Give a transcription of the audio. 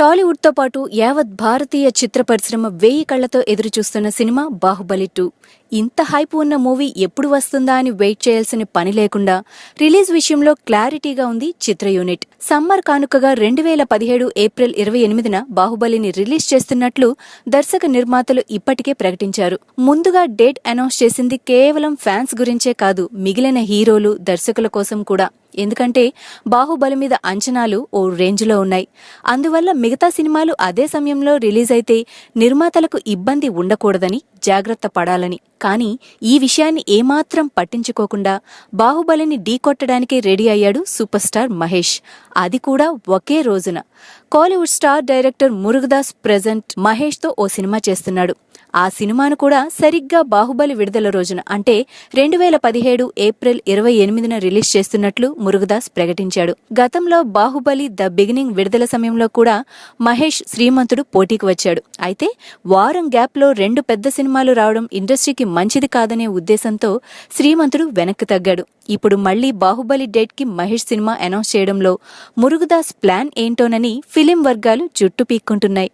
టాలీవుడ్తో పాటు యావత్ భారతీయ చిత్ర పరిశ్రమ 1000 కళ్లతో ఎదురుచూస్తున్న సినిమా బాహుబలి 2. ఇంత హైప్ ఉన్న మూవీ ఎప్పుడు వస్తుందా అని వెయిట్ చేయాల్సిన పని లేకుండా రిలీజ్ విషయంలో క్లారిటీగా ఉంది చిత్ర యూనిట్. సమ్మర్ కానుకగా 2017 ఏప్రిల్ 28న బాహుబలిని రిలీజ్ చేస్తున్నట్లు దర్శక నిర్మాతలు ఇప్పటికే ప్రకటించారు. ముందుగా డేట్ అనౌన్స్ చేసింది కేవలం ఫ్యాన్స్ గురించే కాదు, మిగిలిన హీరోలు, దర్శకుల కోసం కూడా. ఎందుకంటే బాహుబలి మీద అంచనాలు ఓ రేంజ్లో ఉన్నాయి. అందువల్ల మిగతా సినిమాలు అదే సమయంలో రిలీజ్ అయితే నిర్మాతలకు ఇబ్బంది ఉండకూడదని జాగ్రత్త పడాలని. కానీ ఈ విషయాన్ని ఏమాత్రం పట్టించుకోకుండా బాహుబలిని ఢీకొట్టడానికి రెడీ అయ్యాడు సూపర్ స్టార్ మహేష్. అది కూడా ఒకే రోజున. Kollywood star director Murugadoss present మహేష్తో ఓ సినిమా చేస్తున్నాడు. ఆ సినిమాను కూడా సరిగ్గా బాహుబలి విడుదల రోజున అంటే 2017 ఏప్రిల్ 28న రిలీజ్ చేస్తున్నట్లు మురుగదాస్ ప్రకటించాడు. గతంలో బాహుబలి ద బిగినింగ్ విడుదల సమయంలో కూడా మహేష్ శ్రీమంతుడు పోటీకి వచ్చాడు. అయితే వారం గ్యాప్లో 2 పెద్ద సినిమాలు రావడం ఇండస్ట్రీకి మంచిది కాదనే ఉద్దేశంతో శ్రీమంతుడు వెనక్కి తగ్గాడు. ఇప్పుడు మళ్లీ బాహుబలి డేట్కి మహేష్ సినిమా అనౌన్స్ చేయడంలో మురుగదాస్ ప్లాన్ ఏంటోనని ఫిలిం వర్గాలు జుట్టు పీక్కుంటున్నాయి.